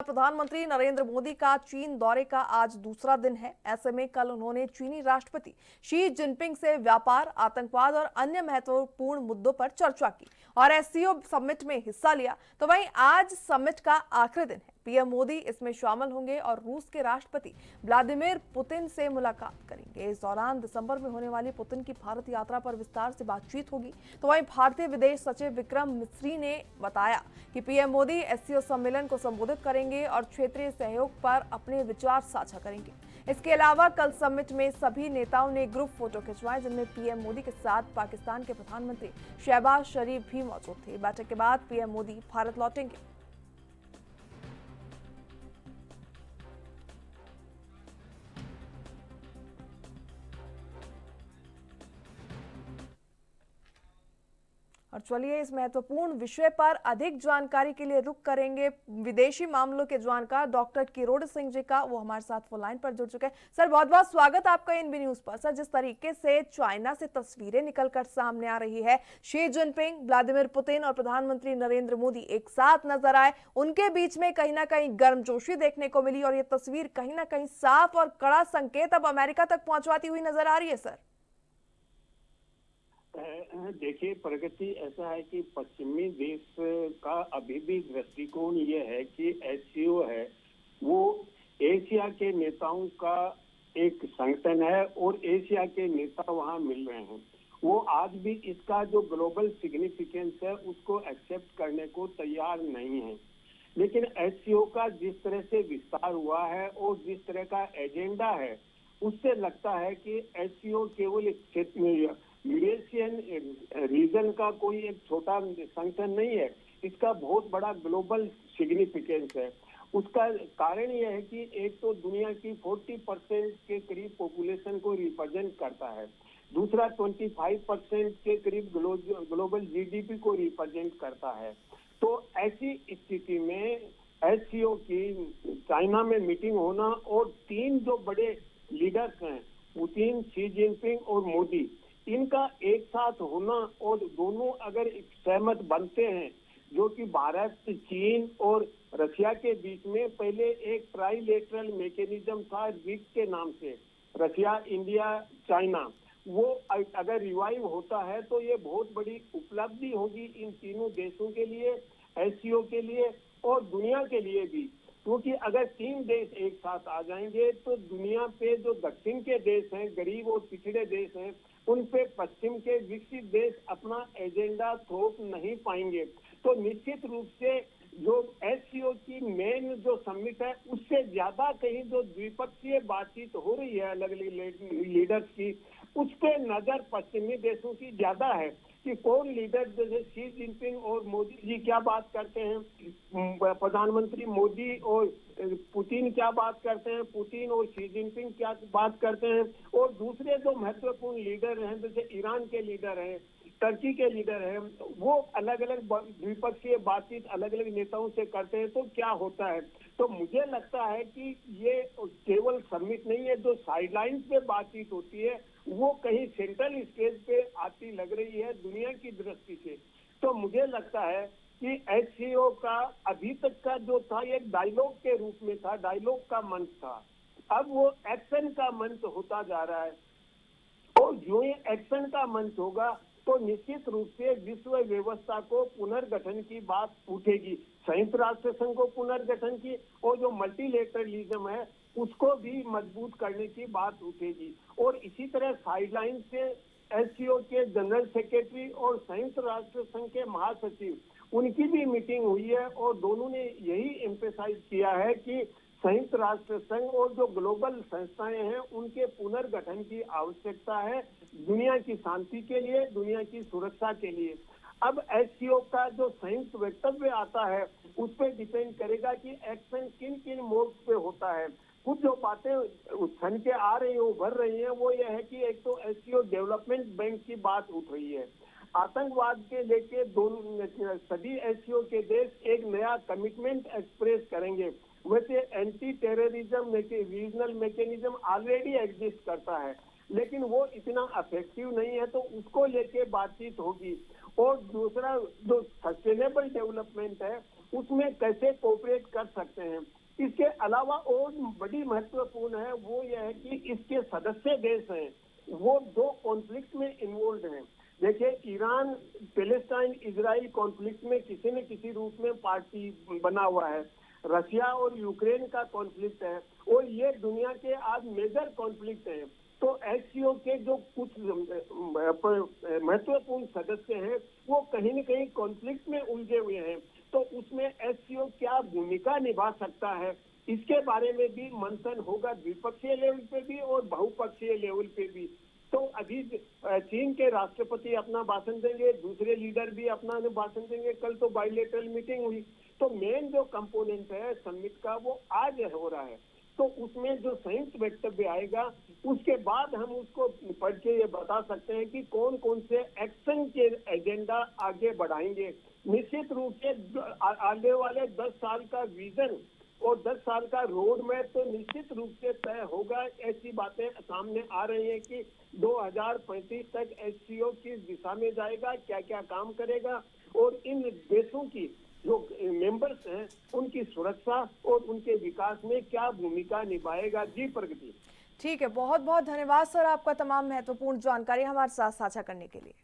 प्रधानमंत्री नरेंद्र मोदी का चीन दौरे का आज दूसरा दिन है। ऐसे में कल उन्होंने चीनी राष्ट्रपति शी जिनपिंग से व्यापार, आतंकवाद और अन्य महत्वपूर्ण मुद्दों पर चर्चा की और एससीओ समिट में हिस्सा लिया। तो वहीं आज समिट का आखिरी दिन है। पीएम मोदी इसमें शामिल होंगे और रूस के राष्ट्रपति व्लादिमीर पुतिन से मुलाकात करेंगे। इस दौरान दिसंबर में होने वाली पुतिन की भारत यात्रा पर विस्तार से बातचीत होगी। तो वहीं भारतीय विदेश सचिव विक्रम मिस्री ने बताया कि पीएम मोदी एससीओ सम्मेलन को संबोधित करेंगे और क्षेत्रीय सहयोग पर अपने विचार साझा करेंगे। इसके अलावा कल समिट में सभी नेताओं ने ग्रुप फोटो खिंचवाए, जिनमें पीएम मोदी के साथ पाकिस्तान के प्रधानमंत्री शहबाज शरीफ भी मौजूद थे। बैठक के बाद पीएम मोदी भारत लौटेंगे। और चलिए इस महत्वपूर्ण विषय पर अधिक जानकारी के लिए रुक करेंगे विदेशी मामलों के जानकार डॉक्टर किरोड़ सिंह जी का। वो हमारे साथ फोन लाइन पर जुड़ चुके हैं। सर, बहुत बहुत स्वागत आपका इन बी न्यूज पर। सर, जिस तरीके से चाइना से तस्वीरें निकलकर सामने आ रही है, शी जिनपिंग, व्लादिमीर पुतिन और प्रधानमंत्री नरेंद्र मोदी एक साथ नजर आए, उनके बीच में कहीं ना कहीं गर्मजोशी देखने को मिली और ये तस्वीर कहीं ना कहीं साफ और कड़ा संकेत अब अमेरिका तक पहुंचवाती हुई नजर आ रही है। सर, देखिए, प्रगति ऐसा है कि पश्चिमी देश का अभी भी दृष्टिकोण ये है कि एससीओ है वो एशिया के नेताओं का एक संगठन है और एशिया के नेता वहां मिल रहे हैं। वो आज भी इसका जो ग्लोबल सिग्निफिकेंस है उसको एक्सेप्ट करने को तैयार नहीं है। लेकिन एससीओ का जिस तरह से विस्तार हुआ है और जिस तरह का एजेंडा है, उससे लगता है कि एससीओ केवल एक यूरेशियन रीजन का कोई एक छोटा संगठन नहीं है, इसका बहुत बड़ा ग्लोबल सिग्निफिकेंस है। उसका कारण यह है कि एक तो दुनिया की 40% के करीब पॉपुलेशन को रिप्रेजेंट करता है, दूसरा 25% के करीब ग्लोबल जीडीपी को रिप्रेजेंट करता है। तो ऐसी स्थिति में एससीओ की चाइना में मीटिंग होना और तीन जो बड़े लीडर्स हैं, पुतिन, शी जिनपिंग और मोदी, इनका एक साथ होना और दोनों अगर सहमत बनते हैं, जो कि भारत, चीन और रशिया के बीच में पहले एक ट्राइलेटरल मैकेनिज्म था रिक के नाम से, रशिया, इंडिया, चाइना, वो अगर रिवाइव होता है तो ये बहुत बड़ी उपलब्धि होगी इन तीनों देशों के लिए, एससीओ के लिए और दुनिया के लिए भी। क्योंकि अगर तीन देश एक साथ आ जाएंगे तो दुनिया पे जो दक्षिण के देश हैं, गरीब और पिछड़े देश हैं, उन पे पश्चिम के विकसित देश अपना एजेंडा थोप नहीं पाएंगे। तो निश्चित रूप से जो एससीओ की मेन जो समिट है, उससे ज्यादा कहीं जो द्विपक्षीय बातचीत हो रही है अलग अलग लीडर्स की, उस पे नजर पश्चिमी देशों की ज्यादा है कि कौन लीडर जैसे शी जिनपिंग और मोदी जी क्या बात करते हैं, प्रधानमंत्री मोदी और पुतिन क्या बात करते हैं, पुतिन और शी जिनपिंग क्या बात करते हैं, और दूसरे जो महत्वपूर्ण लीडर हैं जैसे ईरान के लीडर हैं, टर्की के लीडर हैं, वो अलग अलग द्विपक्षीय बातचीत अलग अलग नेताओं से करते हैं। तो क्या होता है, तो मुझे लगता है कि ये केवल समिट नहीं है, जो साइडलाइंस पे बातचीत होती है वो कहीं सेंट्रल स्टेज पे आती लग रही है दुनिया की दृष्टि से। तो मुझे लगता है कि एससीओ का अभी तक का जो था एक डायलॉग के रूप में था, डायलॉग का मंच था, अब वो एक्शन का मंच होता जा रहा है। और जो ये एक्शन का मंच होगा तो निश्चित रूप से विश्व व्यवस्था को पुनर्गठन की बात उठेगी, संयुक्त राष्ट्र संघ को पुनर्गठन की, और जो मल्टीलेटरलिज्म है उसको भी मजबूत करने की बात उठेगी। और इसी तरह साइडलाइन से एससीओ के जनरल सेक्रेटरी और संयुक्त राष्ट्र संघ के महासचिव, उनकी भी मीटिंग हुई है और दोनों ने यही एम्फेसाइज किया है कि संयुक्त राष्ट्र संघ और जो ग्लोबल संस्थाएं हैं उनके पुनर्गठन की आवश्यकता है दुनिया की शांति के लिए, दुनिया की सुरक्षा के लिए। अब एससीओ का जो संयुक्त वक्तव्य आता है उस पर डिपेंड करेगा कि एक्शन किन किन मोड्स पे होता है। कुछ जो बातें उछल के आ रही है, उभर रही है, वो ये है कि एक तो एससीओ डेवलपमेंट बैंक की बात उठ रही है, आतंकवाद के लेके दोनों सभी एससीओ के देश एक नया कमिटमेंट एक्सप्रेस करेंगे। वैसे anti terrorism regional mechanism already exist करता है, लेकिन वो इतना इफेक्टिव नहीं है, तो उसको लेके बातचीत होगी। और दूसरा जो सस्टेनेबल डेवलपमेंट है उसमें कैसे कोऑपरेट कर सकते हैं। इसके अलावा और बड़ी महत्वपूर्ण है वो यह है कि इसके सदस्य देश हैं वो दो कॉन्फ्लिक्ट में इन्वॉल्व हैं। देखिए, ईरान पैलेस्टाइन इजराइल कॉन्फ्लिक्ट में किसी न किसी रूप में पार्टी बना हुआ है। रशिया और यूक्रेन का कॉन्फ्लिक्ट है और ये दुनिया के आज मेजर कॉन्फ्लिक्ट हैं। तो एससीओ के जो कुछ महत्वपूर्ण सदस्य हैं वो कहीं न कहीं कॉन्फ्लिक्ट में उलझे हुए हैं। तो उसमें एससीओ क्या भूमिका निभा सकता है, इसके बारे में भी मंथन होगा, द्विपक्षीय लेवल पे भी और बहुपक्षीय लेवल पे भी। तो अभी चीन के राष्ट्रपति अपना भाषण देंगे, दूसरे लीडर भी अपना भाषण देंगे। कल तो बायलैटरल मीटिंग हुई। तो मेन जो कंपोनेंट है समिट का वो आज हो रहा है। तो उसमें जो संयुक्त वक्तव्य आएगा उसके बाद हम उसको पढ़ के ये बता सकते हैं कि कौन कौन से एक्शन के एजेंडा आगे बढ़ाएंगे। निश्चित रूप से आने वाले 10 साल का विजन और 10 साल का रोड मैप तो निश्चित रूप से तय होगा। ऐसी बातें सामने आ रही हैं कि 2035 तक एससीओ किस दिशा में जाएगा, क्या क्या काम करेगा और इन देशों की जो मेंबर्स हैं उनकी सुरक्षा और उनके विकास में क्या भूमिका निभाएगा। जी प्रगति। ठीक है, बहुत बहुत धन्यवाद सर आपका तमाम महत्वपूर्ण जानकारी हमारे साथ साझा करने के लिए।